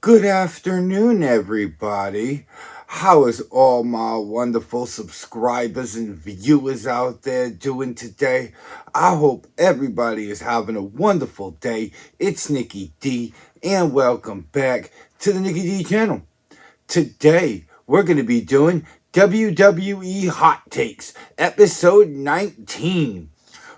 Good afternoon, everybody. How is all my wonderful subscribers and viewers out there doing today? I hope everybody is having a wonderful day. It's Nikki D, and welcome back to the Nikki D channel. Today, we're going to be doing WWE Hot Takes, episode 19.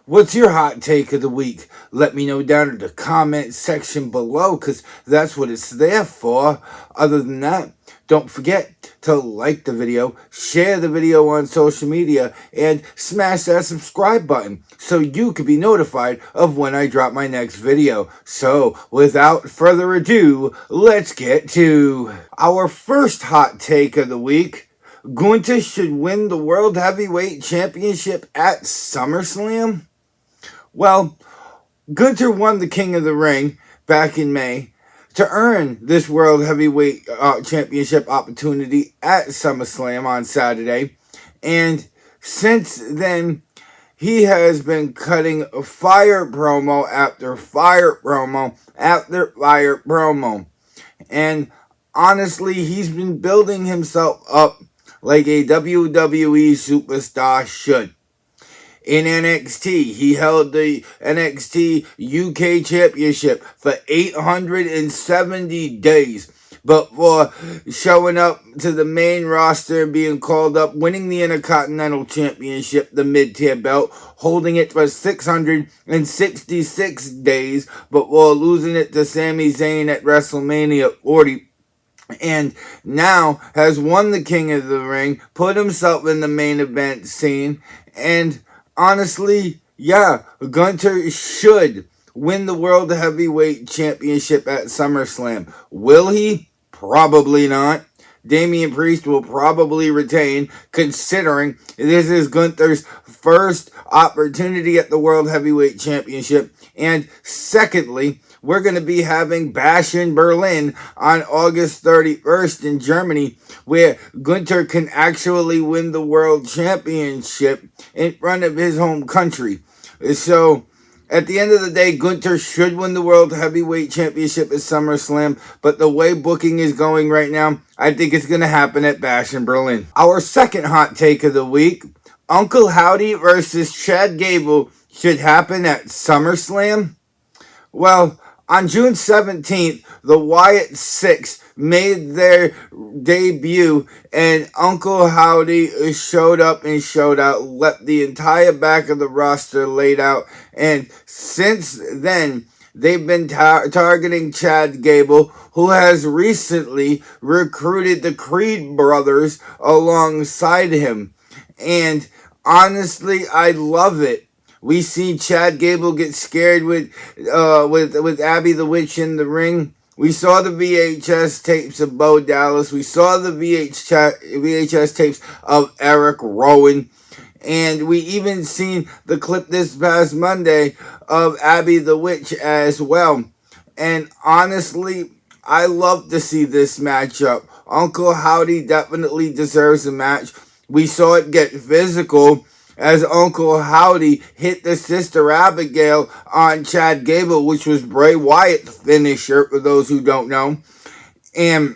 What's your hot take of the week? Let me know down in the comment section below, because that's what it's there for. Other than that, don't forget to like the video, share the video on social media, and smash that subscribe button so you can be notified of when I drop my next video. So, without further ado, let's get to our first hot take of the week. Gunther should win the World Heavyweight Championship at SummerSlam? Well, Gunther won the King of the Ring back in May to earn this World Heavyweight Championship opportunity at SummerSlam on Saturday. And since then, he has been cutting fire promo after fire promo after fire promo. And honestly, he's been building himself up like a WWE superstar should. In NXT, he held the NXT UK Championship for 870 days before showing up to the main roster and being called up, winning the Intercontinental Championship, the mid-tier belt, holding it for 666 days before losing it to Sami Zayn at WrestleMania 40. And now has won the King of the Ring, put himself in the main event scene, and honestly, yeah, Gunther should win the World Heavyweight Championship at SummerSlam. Will he? Probably not. Damian Priest will probably retain, considering this is Gunther's first opportunity at the World Heavyweight Championship. And secondly, we're going to be having Bash in Berlin on August 31st in Germany, where Gunther can actually win the World Championship in front of his home country. So, at the end of the day, Gunther should win the World Heavyweight Championship at SummerSlam, but the way booking is going right now, I think it's going to happen at Bash in Berlin. Our second hot take of the week, Uncle Howdy versus Chad Gable should happen at SummerSlam? Well, on June 17th, the Wyatt Six made their debut, and Uncle Howdy showed up and showed out, left the entire back of the roster laid out, and since then, they've been targeting Chad Gable, who has recently recruited the Creed brothers alongside him. And honestly, I love it. We see Chad Gable get scared with Abby the Witch in the ring. We saw the VHS tapes of Bo Dallas. We saw the VHS tapes of Eric Rowan. And we even seen the clip this past Monday of Abby the Witch as well. And honestly, I love to see this matchup. Uncle Howdy definitely deserves a match. We saw it get physical as Uncle Howdy hit the Sister Abigail on Chad Gable, which was Bray Wyatt's finisher, for those who don't know. And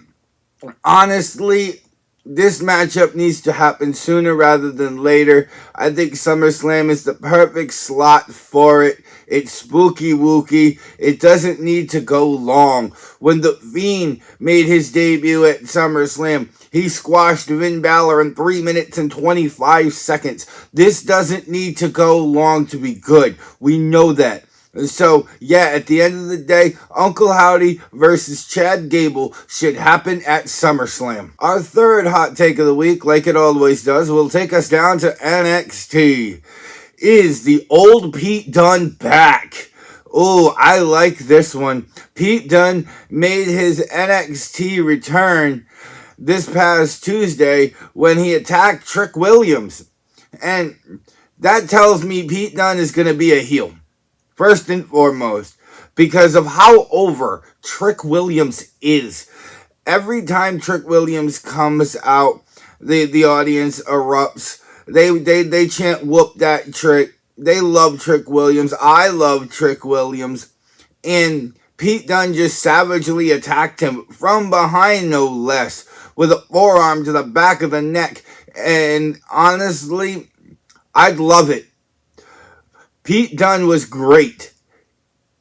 honestly, this matchup needs to happen sooner rather than later. I think SummerSlam is the perfect slot for it. It's spooky wooky. It doesn't need to go long. When The Fiend made his debut at SummerSlam, he squashed Finn Balor in 3 minutes and 25 seconds. This doesn't need to go long to be good. We know that. So, yeah, at the end of the day, Uncle Howdy versus Chad Gable should happen at SummerSlam. Our third hot take of the week, like it always does, will take us down to NXT. Is the old Pete Dunne back? Oh, I like this one. Pete Dunne made his NXT return this past Tuesday when he attacked Trick Williams. And that tells me Pete Dunne is going to be a heel. First and foremost, because of how over Trick Williams is. Every time Trick Williams comes out, the audience erupts. They chant, "Whoop that Trick." They love Trick Williams. I love Trick Williams. And Pete Dunne just savagely attacked him from behind, no less, with a forearm to the back of the neck. And honestly, I'd love it. Pete Dunne was great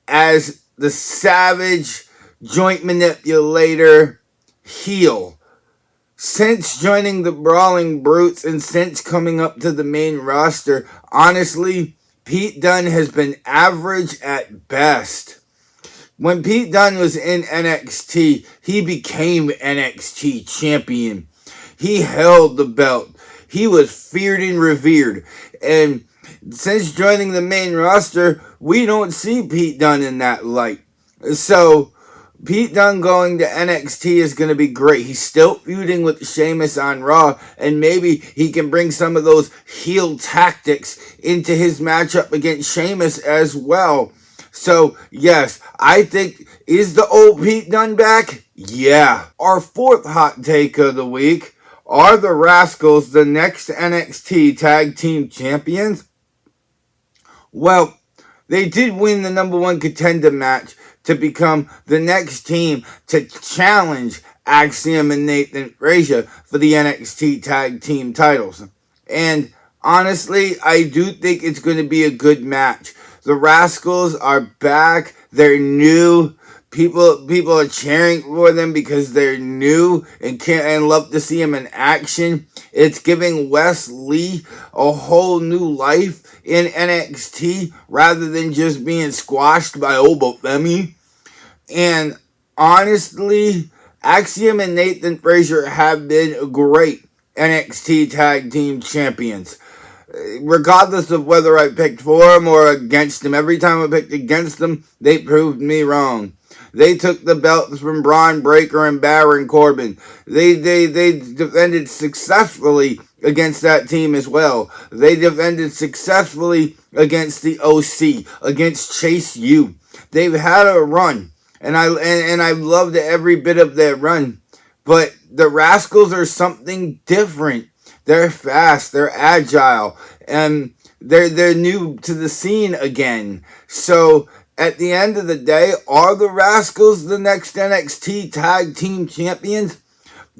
as the savage joint manipulator heel. Since joining the Brawling Brutes and since coming up to the main roster, honestly, Pete Dunne has been average at best. When Pete Dunne was in NXT, he became NXT champion. He held the belt. He was feared and revered. And since joining the main roster, we don't see Pete Dunne in that light. So, Pete Dunne going to NXT is going to be great. He's still feuding with Sheamus on Raw, and maybe he can bring some of those heel tactics into his matchup against Sheamus as well. So, yes, I think, is the old Pete Dunne back? Yeah. Our fourth hot take of the week, are the Rascals the next NXT Tag Team Champions? Well, they did win the number one contender match to become the next team to challenge Axiom and Nathan Frazier for the NXT Tag Team titles. And honestly, I do think it's going to be a good match. The Rascals are back. They're new. People are cheering for them because they're new and love to see them in action. It's giving Wes Lee a whole new life in NXT rather than just being squashed by Obafemi. And honestly, Axiom and Nathan Frazier have been great NXT Tag Team Champions. Regardless of whether I picked for them or against them, every time I picked against them, they proved me wrong. They took the belts from Braun Breaker and Baron Corbin. They defended successfully against that team as well. They defended successfully against the OC, against Chase U. They've had a run, and I've loved every bit of their run. But the Rascals are something different. They're fast, they're agile, and they're new to the scene again. So at the end of the day, are the Rascals the next NXT Tag Team Champions?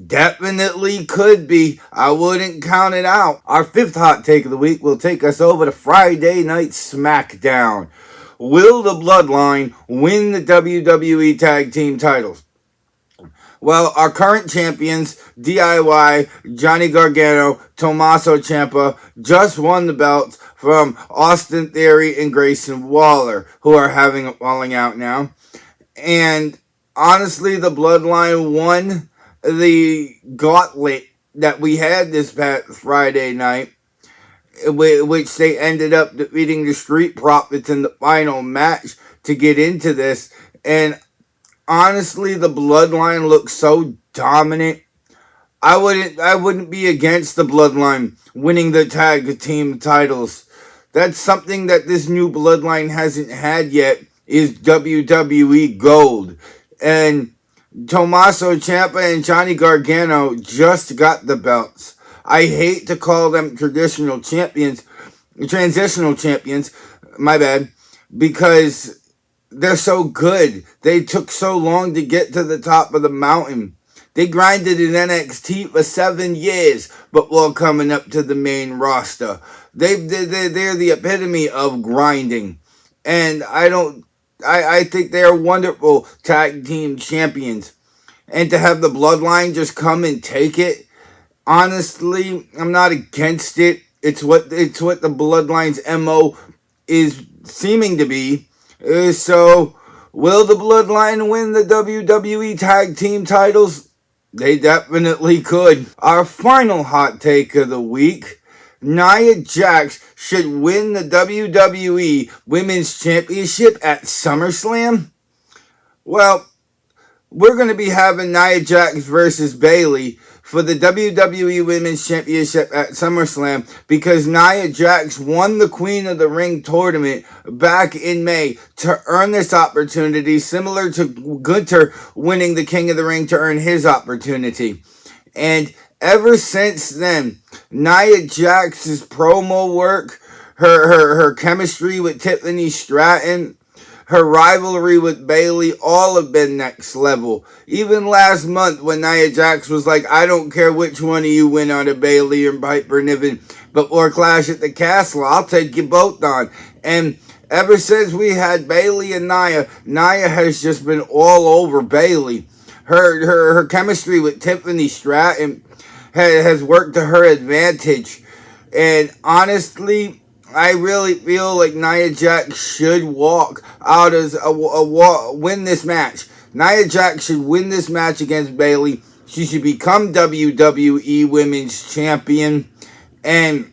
Definitely could be. I wouldn't count it out. Our fifth hot take of the week will take us over to Friday Night SmackDown. Will the Bloodline win the WWE Tag Team titles? Well, our current champions, DIY, Johnny Gargano, Tommaso Ciampa, just won the belts from Austin Theory and Grayson Waller, who are having a falling out now. And honestly, the Bloodline won the gauntlet that we had this past Friday night, which they ended up defeating the Street Profits in the final match to get into this. And honestly, the Bloodline looks so dominant. I wouldn't be against the Bloodline winning the tag team titles. That's something that this new Bloodline hasn't had yet, is WWE Gold. And Tommaso Ciampa and Johnny Gargano just got the belts. I hate to call them transitional champions, my bad, because they're so good. They took so long to get to the top of the mountain. They grinded in NXT for 7 years, but while coming up to the main roster. They're the epitome of grinding. And I think they're wonderful tag team champions. And to have the Bloodline just come and take it, honestly, I'm not against it. It's what the Bloodline's MO is seeming to be. So, will the Bloodline win the WWE Tag Team titles? They definitely could. Our final hot take of the week, Nia Jax should win the WWE Women's Championship at SummerSlam? Well, we're going to be having Nia Jax versus Bayley for the WWE Women's Championship at SummerSlam because Nia Jax won the Queen of the Ring tournament back in May to earn this opportunity, similar to Gunther winning the King of the Ring to earn his opportunity. And ever since then, Nia Jax's promo work, her chemistry with Tiffany Stratton, her rivalry with Bayley all have been next level. Even last month when Nia Jax was like, I don't care which one of you win out of Bayley and Piper Niven before Clash at the Castle, I'll take you both on. And ever since we had Bayley and Nia has just been all over Bayley. Her chemistry with Tiffany Stratton has worked to her advantage. And honestly, I really feel like Nia Jax should walk out as win this match. Nia Jax should win this match against Bayley. She should become WWE Women's Champion. And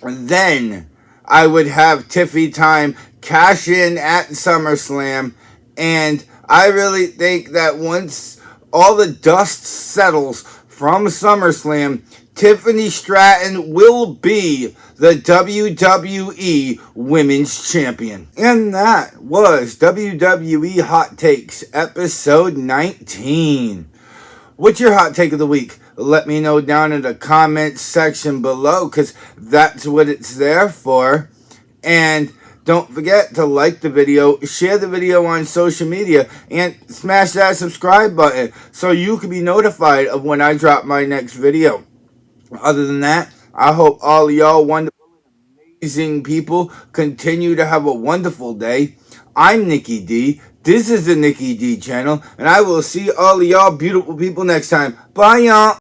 then I would have Tiffy Time cash in at SummerSlam. And I really think that once all the dust settles from SummerSlam, Tiffany Stratton will be the WWE Women's Champion. And that was WWE Hot Takes, episode 19. What's your hot take of the week? Let me know down in the comments section below, because that's what it's there for. And don't forget to like the video, share the video on social media, and smash that subscribe button so you can be notified of when I drop my next video. Other than that, I hope all of y'all wonderful, amazing people continue to have a wonderful day. I'm Nikki D. This is the Nikki D channel, and I will see all of y'all beautiful people next time. Bye, y'all.